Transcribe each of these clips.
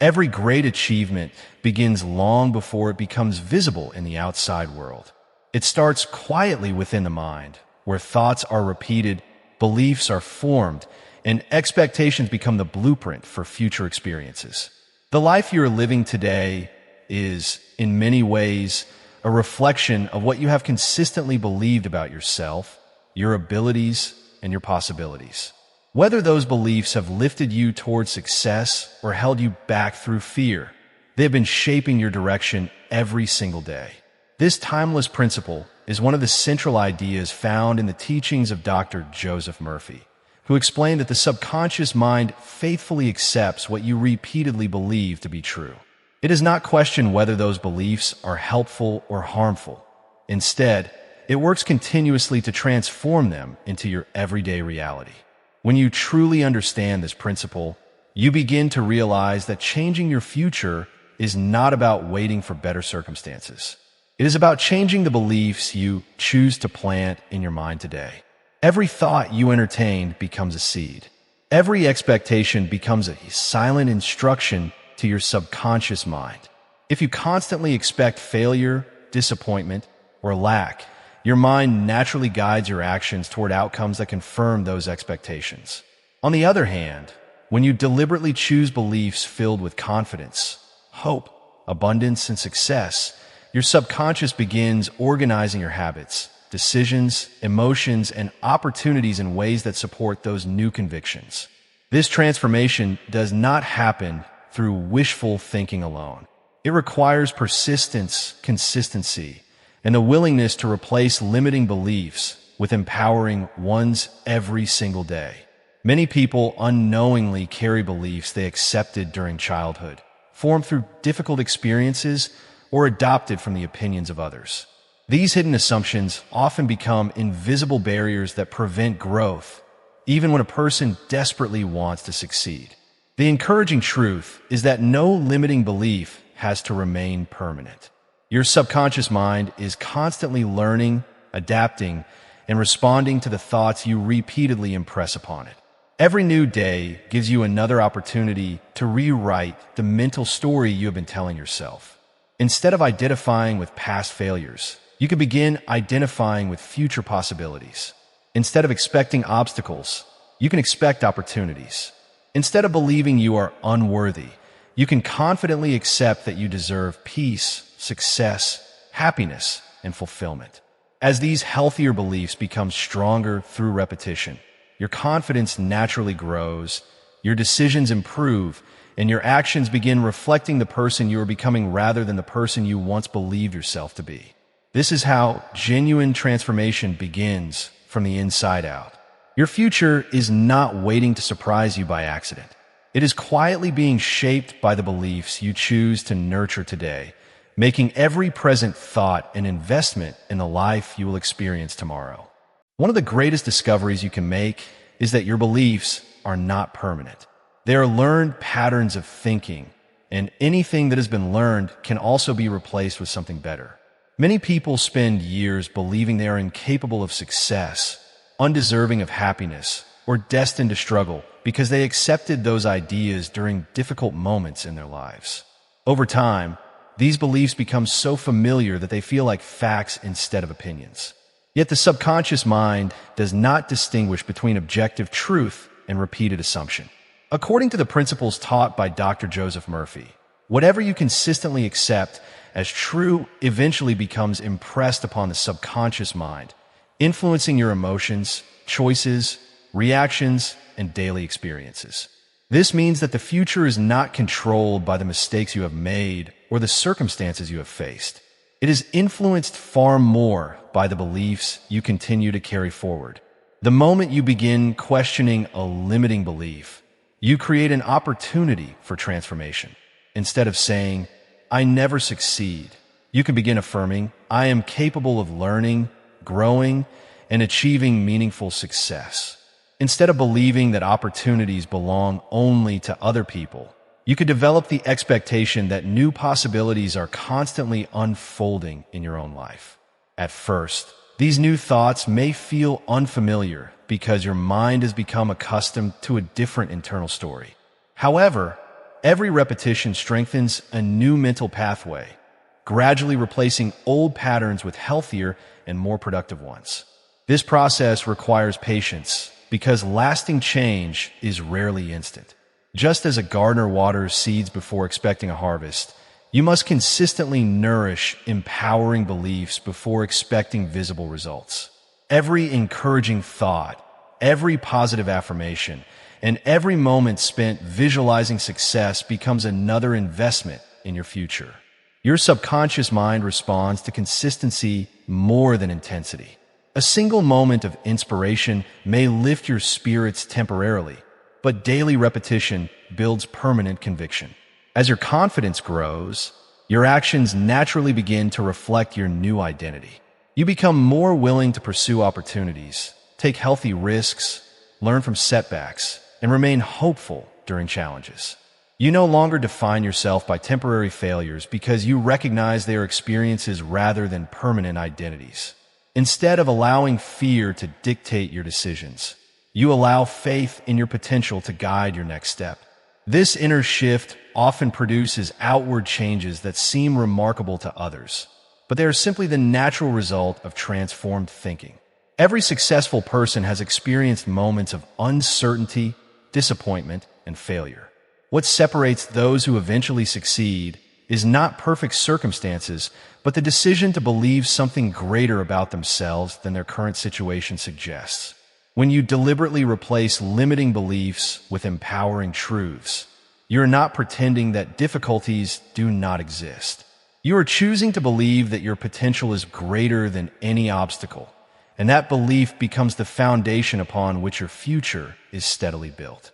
Every great achievement begins long before it becomes visible in the outside world. It starts quietly within the mind, where thoughts are repeated, beliefs are formed, and expectations become the blueprint for future experiences. The life you are living today is, in many ways, a reflection of what you have consistently believed about yourself, your abilities, and your possibilities. Whether those beliefs have lifted you towards success or held you back through fear, they have been shaping your direction every single day. This timeless principle is one of the central ideas found in the teachings of Dr. Joseph Murphy, who explained that the subconscious mind faithfully accepts what you repeatedly believe to be true. It does not question whether those beliefs are helpful or harmful. Instead, it works continuously to transform them into your everyday reality. When you truly understand this principle, you begin to realize that changing your future is not about waiting for better circumstances. It is about changing the beliefs you choose to plant in your mind today. Every thought you entertain becomes a seed. Every expectation becomes a silent instruction to your subconscious mind. If you constantly expect failure, disappointment, or lack, your mind naturally guides your actions toward outcomes that confirm those expectations. On the other hand, when you deliberately choose beliefs filled with confidence, hope, abundance, and success, your subconscious begins organizing your habits, decisions, emotions, and opportunities in ways that support those new convictions. This transformation does not happen through wishful thinking alone. It requires persistence, consistency, and the willingness to replace limiting beliefs with empowering ones every single day. Many people unknowingly carry beliefs they accepted during childhood, formed through difficult experiences, or adopted from the opinions of others. These hidden assumptions often become invisible barriers that prevent growth, even when a person desperately wants to succeed. The encouraging truth is that no limiting belief has to remain permanent. Your subconscious mind is constantly learning, adapting, and responding to the thoughts you repeatedly impress upon it. Every new day gives you another opportunity to rewrite the mental story you have been telling yourself. Instead of identifying with past failures, you can begin identifying with future possibilities. Instead of expecting obstacles, you can expect opportunities. Instead of believing you are unworthy, you can confidently accept that you deserve peace, success, happiness, and fulfillment. As these healthier beliefs become stronger through repetition, your confidence naturally grows, your decisions improve, and your actions begin reflecting the person you are becoming rather than the person you once believed yourself to be. This is how genuine transformation begins from the inside out. Your future is not waiting to surprise you by accident. It is quietly being shaped by the beliefs you choose to nurture today, making every present thought an investment in the life you will experience tomorrow. One of the greatest discoveries you can make is that your beliefs are not permanent. They are learned patterns of thinking, and anything that has been learned can also be replaced with something better. Many people spend years believing they are incapable of success, undeserving of happiness, or destined to struggle because they accepted those ideas during difficult moments in their lives. Over time, these beliefs become so familiar that they feel like facts instead of opinions. Yet the subconscious mind does not distinguish between objective truth and repeated assumption. According to the principles taught by Dr. Joseph Murphy, whatever you consistently accept as true eventually becomes impressed upon the subconscious mind, influencing your emotions, choices, reactions, and daily experiences. This means that the future is not controlled by the mistakes you have made or the circumstances you have faced. It is influenced far more by the beliefs you continue to carry forward. The moment you begin questioning a limiting belief, you create an opportunity for transformation. Instead of saying, "I never succeed," you can begin affirming, "I am capable of learning, growing, and achieving meaningful success." Instead of believing that opportunities belong only to other people, you could develop the expectation that new possibilities are constantly unfolding in your own life. At first, these new thoughts may feel unfamiliar because your mind has become accustomed to a different internal story. However, every repetition strengthens a new mental pathway, gradually replacing old patterns with healthier and more productive ones. This process requires patience because lasting change is rarely instant. Just as a gardener waters seeds before expecting a harvest, you must consistently nourish empowering beliefs before expecting visible results. Every encouraging thought, every positive affirmation, and every moment spent visualizing success becomes another investment in your future. Your subconscious mind responds to consistency more than intensity. A single moment of inspiration may lift your spirits temporarily, but daily repetition builds permanent conviction. As your confidence grows, your actions naturally begin to reflect your new identity. You become more willing to pursue opportunities, take healthy risks, learn from setbacks, and remain hopeful during challenges. You no longer define yourself by temporary failures because you recognize they are experiences rather than permanent identities. Instead of allowing fear to dictate your decisions, you allow faith in your potential to guide your next step. This inner shift often produces outward changes that seem remarkable to others, but they are simply the natural result of transformed thinking. Every successful person has experienced moments of uncertainty, disappointment, and failure. What separates those who eventually succeed is not perfect circumstances, but the decision to believe something greater about themselves than their current situation suggests. When you deliberately replace limiting beliefs with empowering truths, you are not pretending that difficulties do not exist. You are choosing to believe that your potential is greater than any obstacle, and that belief becomes the foundation upon which your future is steadily built.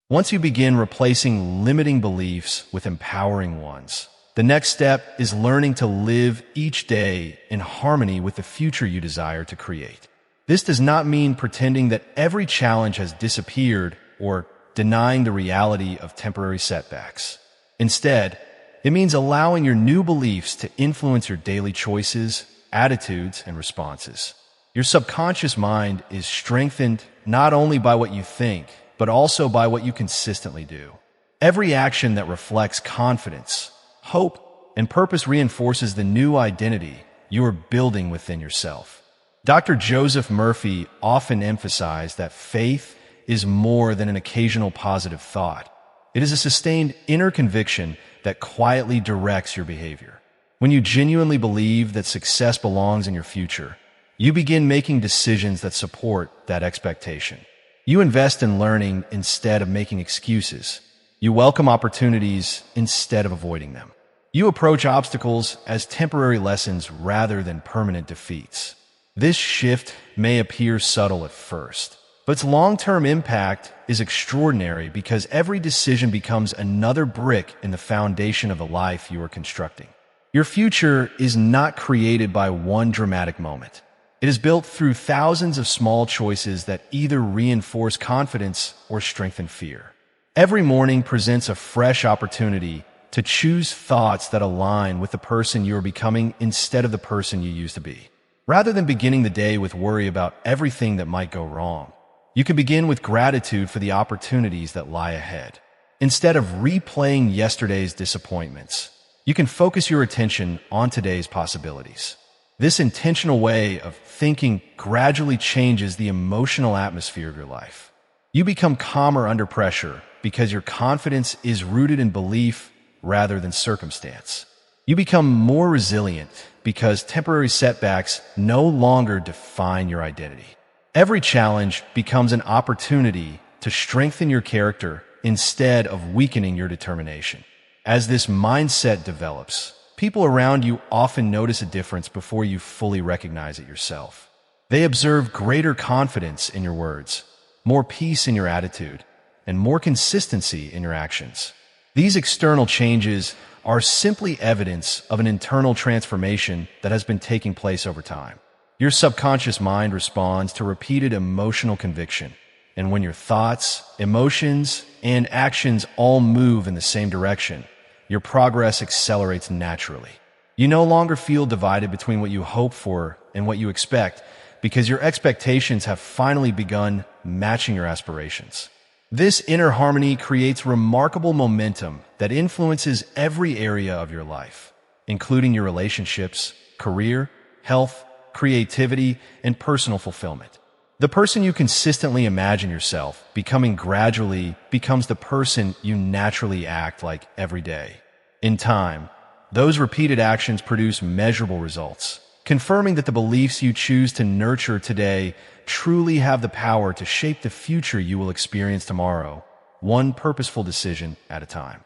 Once you begin replacing limiting beliefs with empowering ones, the next step is learning to live each day in harmony with the future you desire to create. This does not mean pretending that every challenge has disappeared or denying the reality of temporary setbacks. Instead, it means allowing your new beliefs to influence your daily choices, attitudes, and responses. Your subconscious mind is strengthened not only by what you think, but also by what you consistently do. Every action that reflects confidence, hope, and purpose reinforces the new identity you are building within yourself. Dr. Joseph Murphy often emphasized that faith is more than an occasional positive thought. It is a sustained inner conviction that quietly directs your behavior. When you genuinely believe that success belongs in your future, you begin making decisions that support that expectation. You invest in learning instead of making excuses. You welcome opportunities instead of avoiding them. You approach obstacles as temporary lessons rather than permanent defeats. This shift may appear subtle at first, but its long-term impact is extraordinary because every decision becomes another brick in the foundation of the life you are constructing. Your future is not created by one dramatic moment. It is built through thousands of small choices that either reinforce confidence or strengthen fear. Every morning presents a fresh opportunity to choose thoughts that align with the person you are becoming instead of the person you used to be. Rather than beginning the day with worry about everything that might go wrong, you can begin with gratitude for the opportunities that lie ahead. Instead of replaying yesterday's disappointments, you can focus your attention on today's possibilities. This intentional way of thinking gradually changes the emotional atmosphere of your life. You become calmer under pressure because your confidence is rooted in belief rather than circumstance. You become more resilient because temporary setbacks no longer define your identity. Every challenge becomes an opportunity to strengthen your character instead of weakening your determination. As this mindset develops, people around you often notice a difference before you fully recognize it yourself. They observe greater confidence in your words, more peace in your attitude, and more consistency in your actions. These external changes are simply evidence of an internal transformation that has been taking place over time. Your subconscious mind responds to repeated emotional conviction, and when your thoughts, emotions, and actions all move in the same direction, your progress accelerates naturally. You no longer feel divided between what you hope for and what you expect because your expectations have finally begun matching your aspirations. This inner harmony creates remarkable momentum that influences every area of your life, including your relationships, career, health, creativity, and personal fulfillment. The person you consistently imagine yourself becoming gradually becomes the person you naturally act like every day. In time, those repeated actions produce measurable results, confirming that the beliefs you choose to nurture today truly have the power to shape the future you will experience tomorrow, one purposeful decision at a time.